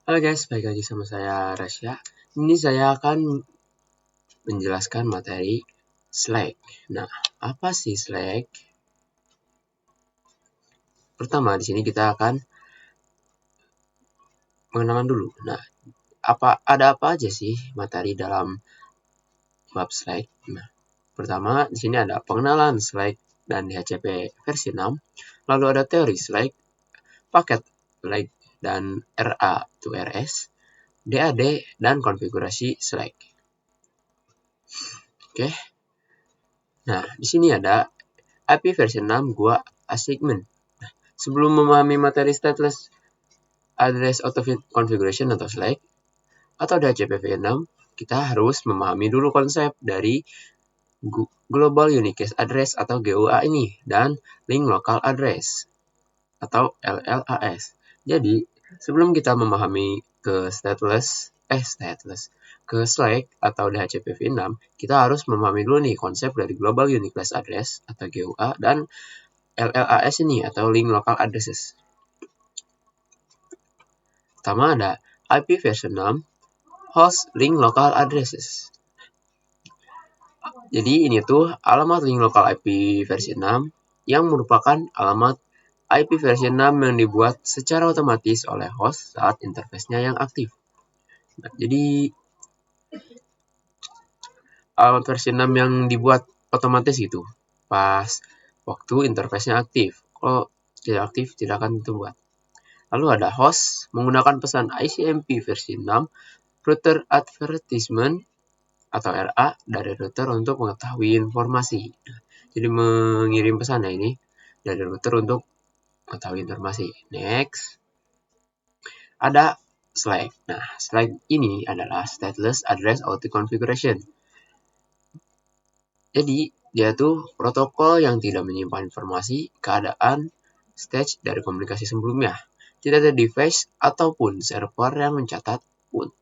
Halo guys, balik lagi sama saya Rasya. Ini saya akan menjelaskan materi Slack. Nah, apa sih Slack? Pertama, di sini kita akan mengenalkan dulu. Nah, ada apa aja sih materi dalam bab Slack? Nah, pertama di sini ada pengenalan Slack dan DHCP versi 6. Lalu ada teori Slack, paket Slack dan RA to RS, DAD dan konfigurasi Slack. Oke. Nah, di sini ada IP versi 6 gua assignment. Sebelum memahami materi stateless address auto configuration atau Slack atau DHCP v6, kita harus memahami dulu konsep dari Global Unique Address atau GUA ini dan Link Local Address atau LLAS. Jadi, sebelum kita memahami ke ke Slack atau DHCP v6, kita harus memahami dulu nih konsep dari Global Unique Address atau GUA dan LLAS ini atau Link Local Addresses. Pertama ada IP version 6, host link local addresses. Jadi ini tuh alamat link local IP versi 6 yang merupakan alamat IP versi 6 yang dibuat secara otomatis oleh host saat interface-nya yang aktif. Nah, jadi alamat versi 6 yang dibuat otomatis gitu pas waktu interface-nya aktif. Kalau tidak aktif tidak akan dibuat. Lalu ada host menggunakan pesan ICMP versi 6 router advertisement atau RA dari router untuk mengetahui informasi. Jadi mengirim pesan ya ini dari router untuk mengetahui informasi. Next, ada Slack. Nah, Slack ini adalah stateless address auto configuration. Jadi dia tuh protokol yang tidak menyimpan informasi keadaan stage dari komunikasi sebelumnya. Tidak ada device ataupun server yang mencatat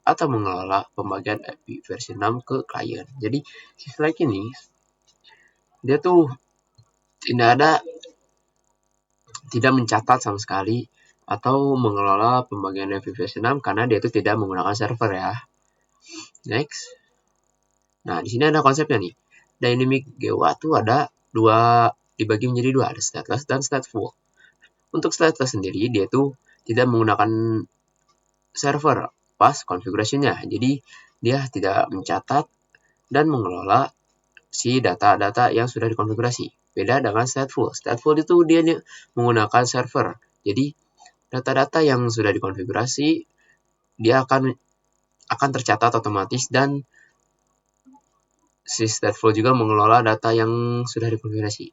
atau mengelola pembagian IP versi 6 ke klien. Jadi si Slack ini dia tuh tidak mencatat sama sekali atau mengelola pembagian IP versi 6 karena dia itu tidak menggunakan server ya. Next. Nah, di sini ada konsepnya nih. Dynamic GUA tuh ada dibagi menjadi dua, ada stateless dan stateful. Untuk stateless sendiri dia tuh tidak menggunakan server pas konfigurasinya. Jadi dia tidak mencatat dan mengelola si data-data yang sudah dikonfigurasi. Beda dengan stateful. Stateful itu dia menggunakan server. Jadi data-data yang sudah dikonfigurasi dia akan tercatat otomatis dan si stateful juga mengelola data yang sudah dikonfigurasi.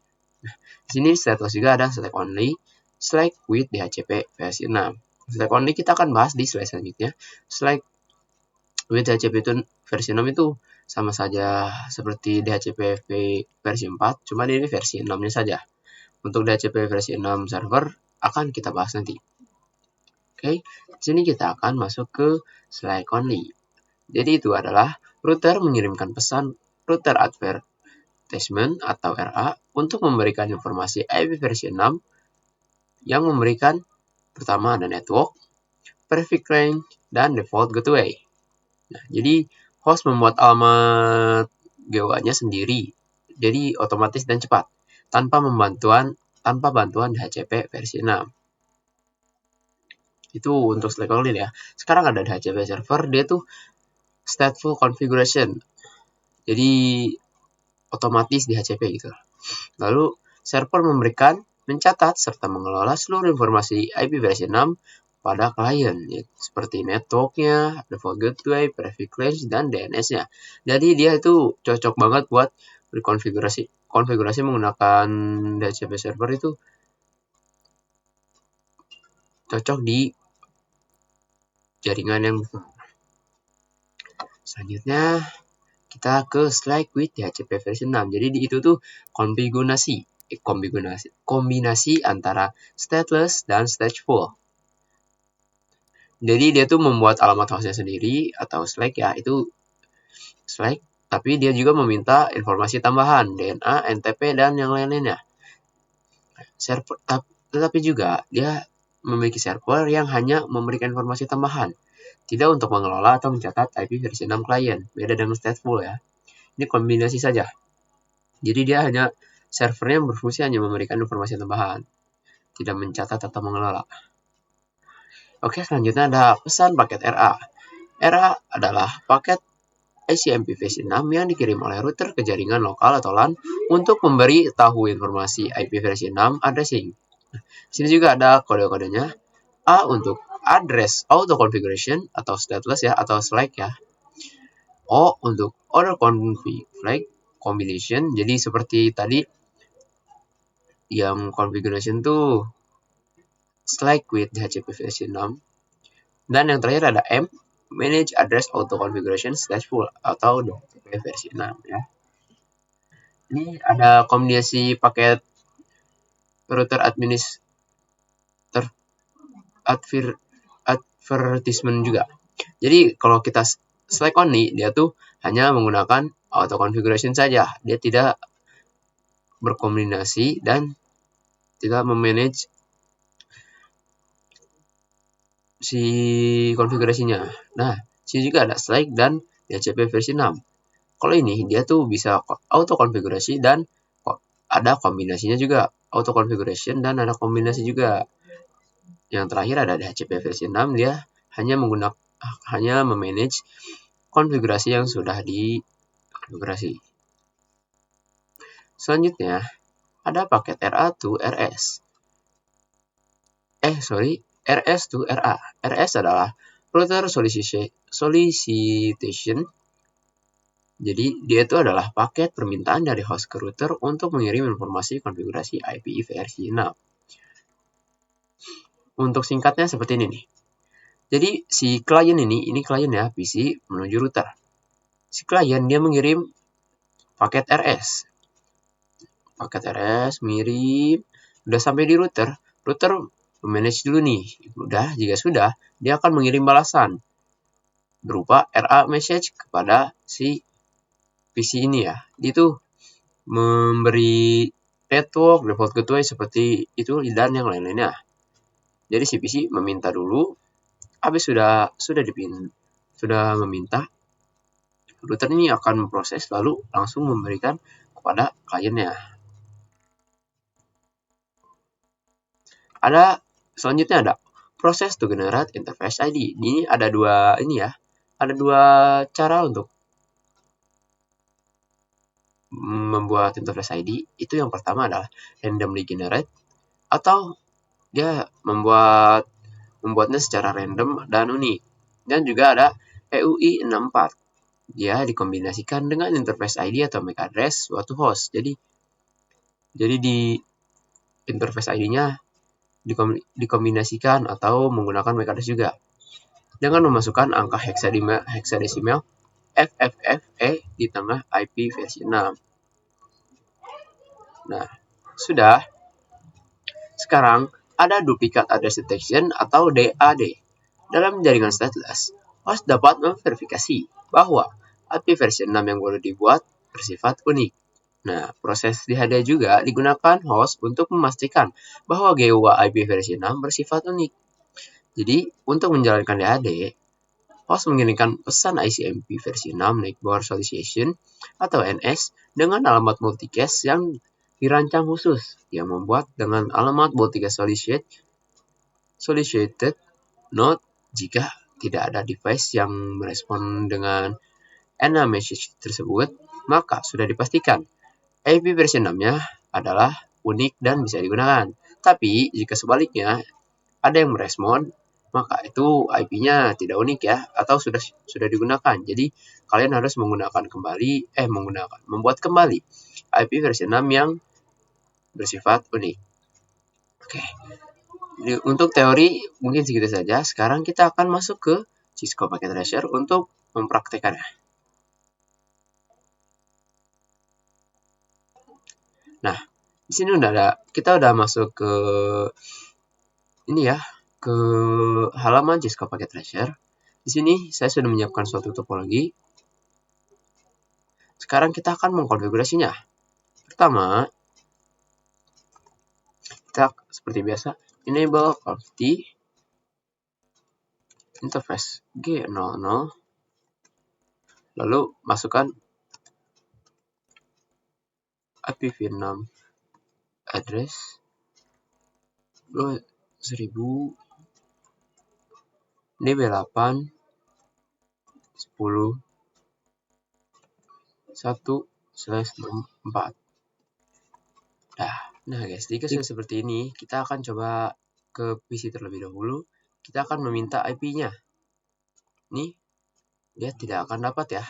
Nah, di sini stateless juga ada Slack only, Slack with DHCP versi 6. Slack only kita akan bahas di slide selanjutnya. Slack with DHCP versi 6 itu sama saja seperti DHCP versi 4, cuma ini versi 6-nya saja. Untuk DHCP versi 6 server akan kita bahas nanti. Oke, di sini kita akan masuk ke Slack only. Jadi itu adalah router mengirimkan pesan router advertisement atau RA untuk memberikan informasi IP versi 6 yang memberikan pertama ada network, prefix range, dan default gateway. Nah, jadi host membuat alamat GUA-nya sendiri, jadi otomatis dan cepat, tanpa bantuan DHCP versi 6. Itu untuk Slack only ya. Sekarang ada DHCP server, dia tuh stateful configuration. Jadi otomatis DHCP gitu. Lalu server mencatat serta mengelola seluruh informasi IP versi 6 pada klien, seperti networknya, default gateway, prefix range, dan DNS-nya. Jadi dia itu cocok banget buat konfigurasi menggunakan DHCP server itu cocok di jaringan yang besar. Selanjutnya kita ke Slack with DHCP versi 6. Jadi itu tuh kombinasi antara stateless dan stateful. Jadi dia tuh membuat alamat hostnya sendiri atau Slack ya, itu Slack, tapi dia juga meminta informasi tambahan, DNA, NTP, dan yang lain-lainnya. Tetapi juga dia memiliki server yang hanya memberikan informasi tambahan. tidak untuk mengelola atau mencatat IP versi 6 klien. Beda dengan stateful ya. Ini kombinasi saja. Jadi dia hanya servernya berfungsi hanya memberikan informasi tambahan, tidak mencatat atau mengelola. Oke, selanjutnya ada pesan paket RA. RA adalah paket ICMP versi 6 yang dikirim oleh router ke jaringan lokal atau LAN untuk memberi tahu informasi IP versi 6 addressing. Di sini juga ada kode-kodenya. A untuk address auto configuration atau stateless ya, atau slack ya. O untuk order config flag combination. Jadi seperti tadi yang configuration tuh slack with DHCP versi 6. Dan yang terakhir ada M, manage address auto configuration /full atau DHCP versi 6 ya. Ini ada kombinasi paket router advertisement juga. Jadi kalau kita Slack only, dia tuh hanya menggunakan auto configuration saja. Dia tidak berkombinasi dan tidak memanage si konfigurasinya. Nah, sini juga ada Slack dan DHCP versi 6. Kalau ini dia tuh bisa auto konfigurasi dan ada kombinasinya juga. Auto configuration dan ada kombinasi juga. Yang terakhir ada DHCP versi 6, dia hanya memanage konfigurasi yang sudah dikonfigurasi. Selanjutnya, ada paket RA to RS. RS to RA. RS adalah router solicitation. Jadi, dia itu adalah paket permintaan dari host ke router untuk mengirim informasi konfigurasi IP versi 6. Untuk singkatnya seperti ini nih. Jadi, si klien ini klien ya, PC menuju router. Si klien dia mengirim paket RS. Paket RS mengirim, udah sampai di router memanage dulu nih. Udah, jika sudah, dia akan mengirim balasan berupa RA message kepada si PC ini ya. Dia tuh memberi network, default gateway seperti itu dan yang lain-lainnya. Jadi si PC meminta dulu, habis sudah meminta, router ini akan memproses lalu langsung memberikan kepada kliennya. Selanjutnya ada proses to generate interface ID. Ini ada dua cara untuk membuat interface ID. Itu yang pertama adalah randomly generate, atau dia membuatnya secara random dan unik. Dan juga ada EUI 64. Dia dikombinasikan dengan interface ID atau MAC address suatu host. Jadi di interface ID-nya dikombinasikan atau menggunakan MAC address juga dengan memasukkan angka hexadesimal FFFE di tengah IP versi 6. Nah, sudah. Sekarang ada duplicate address detection atau DAD. Dalam jaringan stateless, host dapat memverifikasi bahwa IP versi 6 yang baru dibuat bersifat unik. Nah, proses DAD juga digunakan host untuk memastikan bahwa GUA IP versi 6 bersifat unik. Jadi, untuk menjalankan DAD, host mengirimkan pesan ICMP versi 6 Network Solicitation atau NS dengan alamat multicast yang dirancang khusus yang membuat dengan alamat multicast solicited node jika tidak ada device yang merespon dengan NA message tersebut, maka sudah dipastikan IP versi 6-nya adalah unik dan bisa digunakan. Tapi jika sebaliknya ada yang merespon, maka itu IP-nya tidak unik ya, atau sudah digunakan. Jadi kalian harus membuat kembali IP versi 6 yang bersifat unik. Oke. Jadi, untuk teori mungkin segitu saja. Sekarang kita akan masuk ke Cisco Packet Tracer untuk mempraktekannya. Nah, di sini kita udah masuk ke ke halaman Cisco Packet Tracer. Di sini saya sudah menyiapkan suatu topologi. Sekarang kita akan mengkonfigurasinya. Pertama, kita seperti biasa enable conft interface G00, lalu masukkan IPv6 address 2000 DB8 10 1/4. Nah guys, jika sudah seperti ini, kita akan coba ke PC terlebih dahulu. Kita akan meminta IP-nya. Nih, dia tidak akan dapat ya.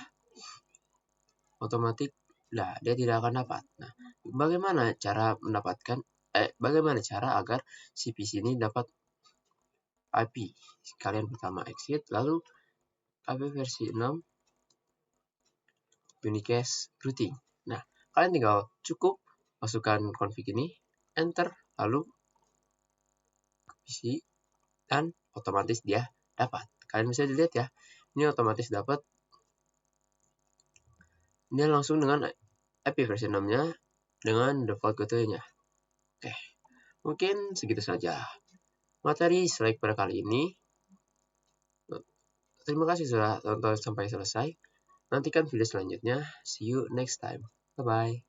Otomatis, dia tidak akan dapat. Nah, bagaimana cara agar si PC ini dapat IP? Kalian pertama exit, lalu IP versi 6 unicast routing. Nah, kalian tinggal cukup masukkan config ini, enter, lalu PC, dan otomatis dia dapat. Kalian bisa dilihat ya, ini otomatis dapat. Ini langsung dengan IP versi 6-nya dengan default gateway-nya. Oke, mungkin segitu saja materi slide pada kali ini. Terima kasih sudah tonton sampai selesai. Nantikan video selanjutnya. See you next time. Bye-bye.